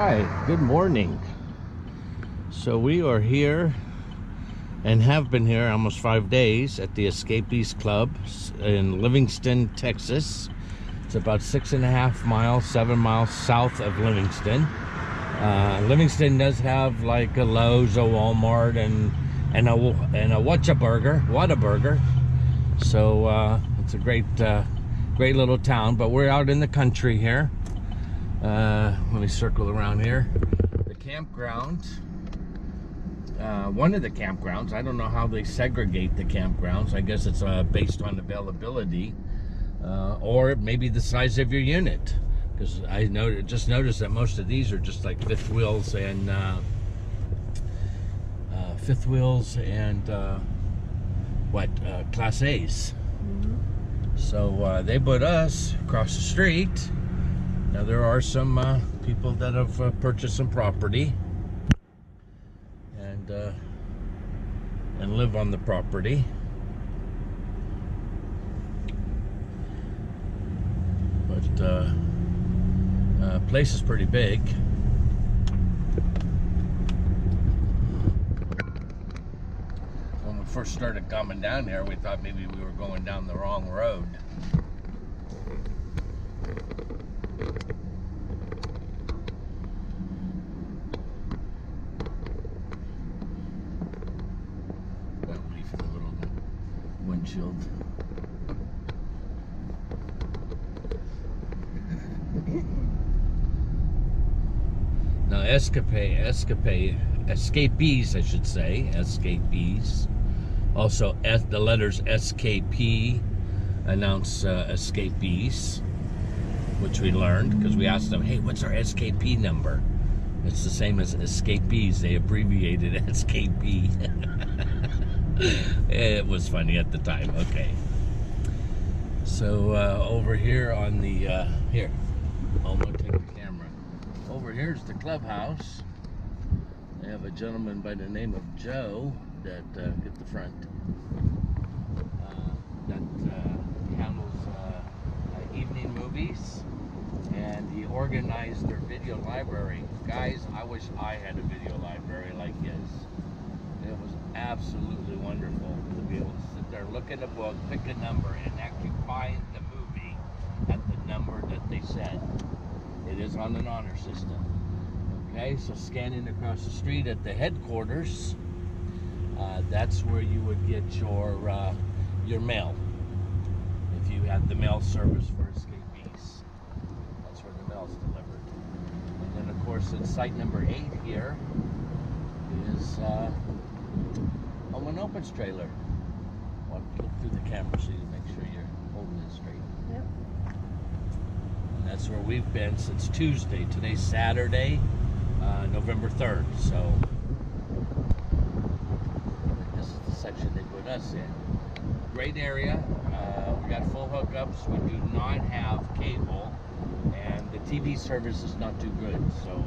Hi, good morning. So we are here and have been here almost 5 days at the Escapees Club in Livingston, Texas. It's about 6.5 miles, 7 miles south of Livingston. Livingston does have like a Lowe's, a Walmart, and a Whataburger. So it's a great little town. But we're out in the country here. Let me circle around here. The campground, one of the campgrounds, I don't know how they segregate the campgrounds. I guess it's based on availability, or maybe the size of your unit. Because I just noticed that most of these are just like fifth wheels and Class A's. So they put us across the street. Now there are some people that have purchased some property and live on the property. But place is pretty big. When we first started coming down here, we thought maybe we were going down the wrong road. Windshield. Now Escapees, I should say, Escapees. Also, the letters Escapee announce Escapees, which we learned because we asked them, hey, what's our Escapee number? It's the same as Escapees. They abbreviated Escapee. It was funny at the time. Okay. So over here on the here, I'm gonna take the camera. Over here's the clubhouse. They have a gentleman by the name of Joe that get the front that handles evening movies, and he organized their video library. Guys, I wish I had a video library like his. It was absolutely wonderful to be able to sit there, look at a book, pick a number, and actually find the movie at the number that they said. It is on an honor system. Okay, so scanning across the street at the headquarters, that's where you would get your mail. If you had the mail service for Escapees, that's where the mail's delivered. And then, of course, at site number 8 here is home and opens trailer. I'll look through the camera so you make sure you're holding it straight. Yep. And that's where we've been since Tuesday. Today's Saturday, November 3rd. So this is the section they put us in. Great area. We got full hookups. We do not have cable, and the TV service is not too good. So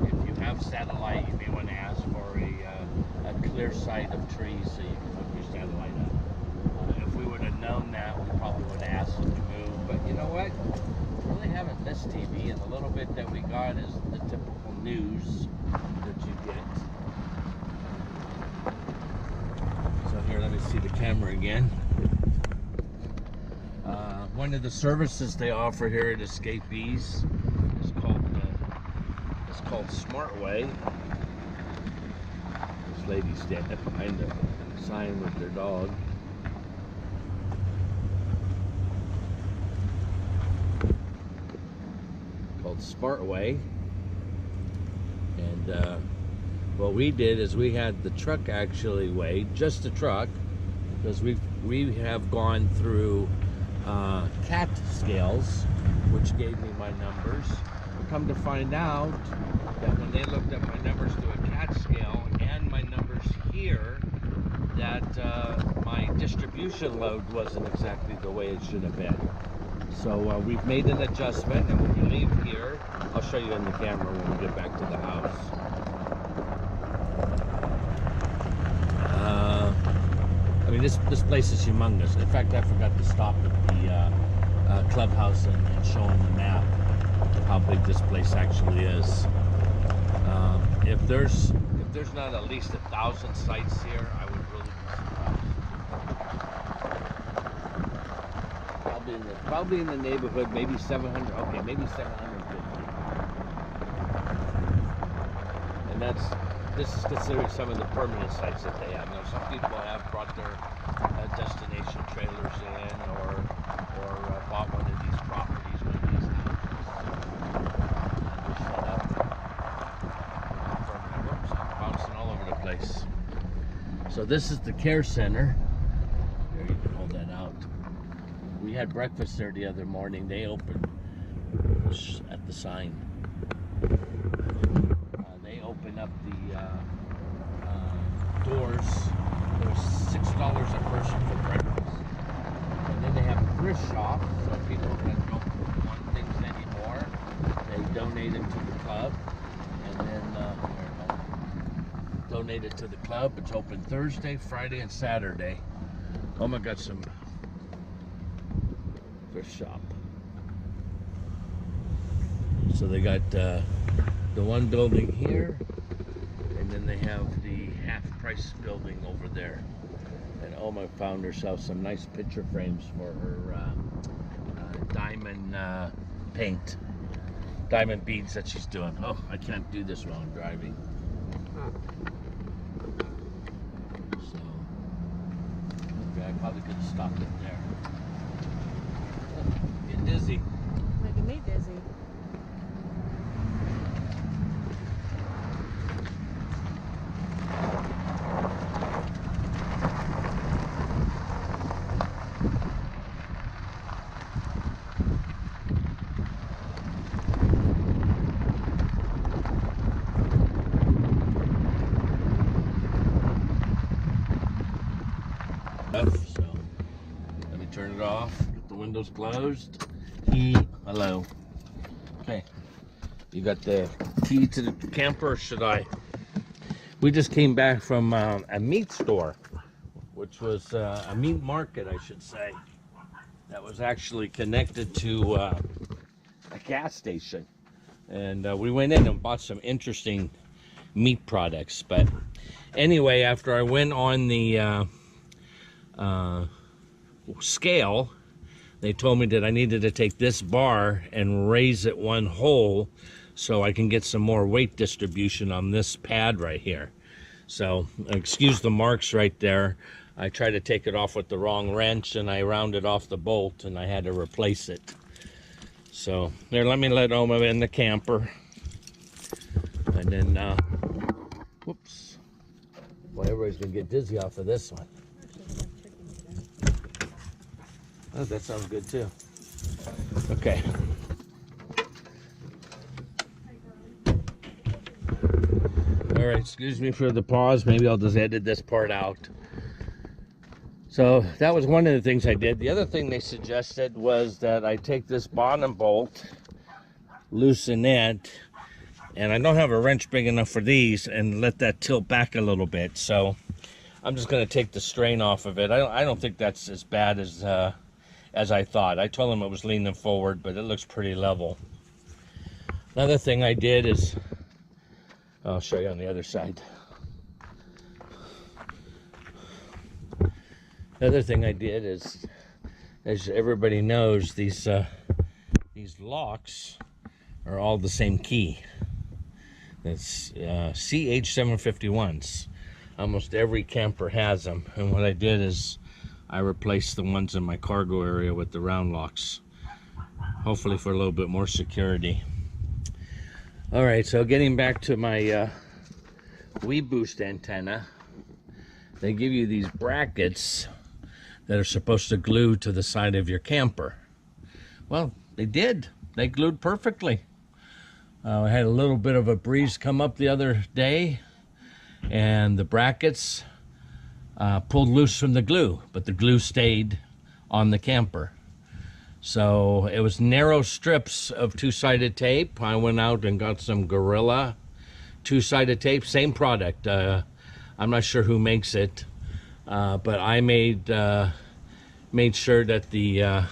if you have satellite, you may want to ask for a clear sight of trees so you can hook your satellite up. If we would have known that, we probably would have asked them to move. But you know what? We really haven't missed TV, and the little bit that we got is the typical news that you get. So here, let me see the camera again. One of the services they offer here at Escapees is called SmartWay. This lady's standing behind the sign with their dog. Called SmartWay. And what we did is we had the truck actually weighed, just the truck, because we have gone through CAT scales, which gave me my numbers. But come to find out that when they looked at my numbers to a CAT scale and my numbers here, that my distribution load wasn't exactly the way it should have been. So we've made an adjustment, and when we leave here, I'll show you in the camera when we get back to the house. I mean, this place is humongous. In fact, I forgot to stop at the clubhouse and show them the map. how big this place actually is. If there's not at least 1,000 sites here, I would really be surprised. Probably in the neighborhood, maybe 700. Okay, maybe 750. And this is considering some of the permanent sites that they have. Now, some people have brought their destination trailers in, or bought one of these properties, one of these houses, and just set up permanent. Whoops, I'm bouncing all over the place. So this is the care center. There, you can hold that out. We had breakfast there the other morning. They opened at the sign. They open up the doors. It was $6 a person for breakfast. And then they have a thrift shop, so people that don't want things anymore, they donate them to the club. And then donate it to the club. It's open Thursday, Friday, and Saturday. Oh my God, some thrift shop. So they got the one building here, and then they have the half-price building over there. And Oma found herself some nice picture frames for her diamond paint, diamond beads that she's doing. Oh, I can't do this while I'm driving. So, okay, I probably could have stopped it there. Oh, getting dizzy. Making me dizzy. So let me turn it off, get the windows closed. Hello. Okay, you got the key to the camper, or should I? We just came back from a meat store, which was a meat market, I should say, that was actually connected to a gas station. And we went in and bought some interesting meat products. But anyway, after I went on the scale, they told me that I needed to take this bar and raise it one hole so I can get some more weight distribution on this pad right here. So excuse the marks right there. I tried to take it off with the wrong wrench, and I rounded off the bolt, and I had to replace it. So there, let me let Oma in the camper, and then whoops, boy, everybody's gonna get dizzy off of this one. Oh, that sounds good too. Okay. All right, excuse me for the pause. Maybe I'll just edit this part out. So that was one of the things I did. The other thing they suggested was that I take this bottom bolt, loosen it, and I don't have a wrench big enough for these, and let that tilt back a little bit. So I'm just going to take the strain off of it. I don't think that's as bad as I thought. I told them it was leaning forward, but it looks pretty level. Another thing I did is, I'll show you on the other side. The other thing I did is, as everybody knows, these locks are all the same key. It's CH751s. Almost every camper has them. And what I did is I replaced the ones in my cargo area with the round locks, hopefully for a little bit more security. All right, so getting back to my WeBoost antenna, they give you these brackets that are supposed to glue to the side of your camper. Well, they did. They glued perfectly. I had a little bit of a breeze come up the other day, and the brackets pulled loose from the glue, but the glue stayed on the camper. So it was narrow strips of two-sided tape. I went out and got some Gorilla two-sided tape, same product. I'm not sure who makes it, but I made sure that the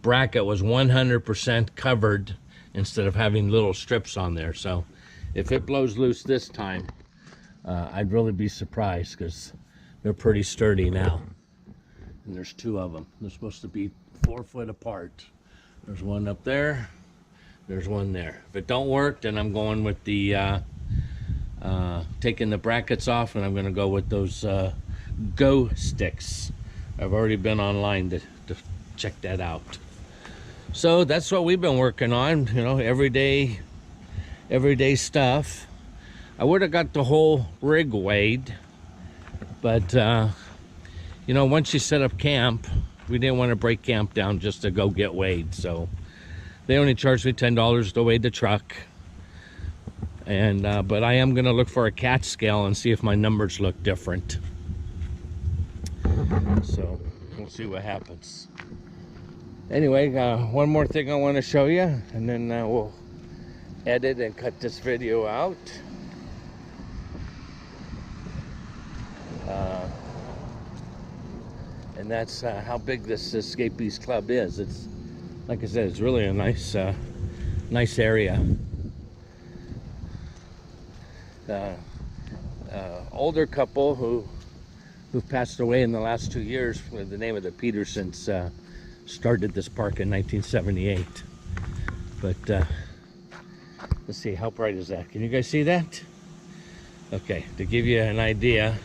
bracket was 100% covered instead of having little strips on there. So if it blows loose this time, I'd really be surprised, because they're pretty sturdy now. And there's 2 of them. They're supposed to be 4 foot apart. There's one up there. There's one there. If it don't work, then I'm going with the taking the brackets off, and I'm going to go with those Go sticks. I've already been online to check that out. So that's what we've been working on, you know, everyday stuff. I would have got the whole rig weighed, but you know, once you set up camp, we didn't want to break camp down just to go get weighed. So they only charged me $10 to weigh the truck. And but I am going to look for a cat scale and see if my numbers look different. So we'll see what happens. Anyway, one more thing I want to show you, and then we'll edit and cut this video out. And that's how big this Escapees Club is. It's, like I said, it's really a nice area. Older couple who've passed away in the last 2 years, with the name of the Petersons, started this park in 1978. But let's see, how bright is that? Can you guys see that? Okay, to give you an idea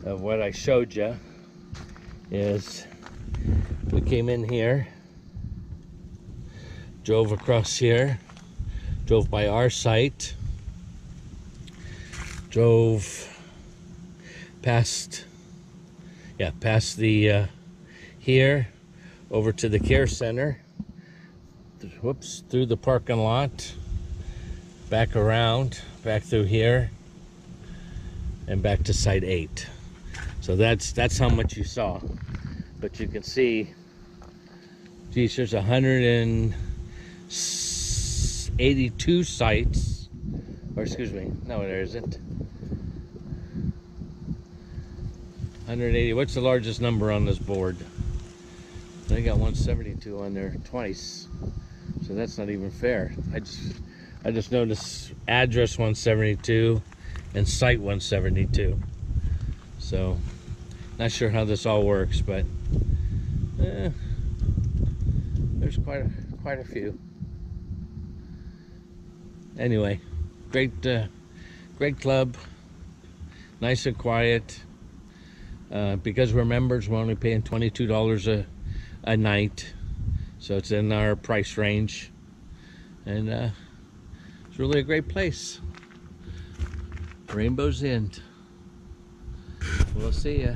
of what I showed you, is we came in here, drove across here, drove by our site, drove past the here over to the care center, whoops, through the parking lot, back around, back through here, and back to site 8. So that's how much you saw. But you can see, geez, there's 182 sites, or excuse me, no there isn't. 180, what's the largest number on this board? They got 172 on there twice, so that's not even fair. I just noticed address 172 and site 172. So not sure how this all works, but there's quite a few. Anyway, great club, nice and quiet. Because we're members, we're only paying $22 a night, so it's in our price range, and it's really a great place. Rainbow's End. We'll see ya.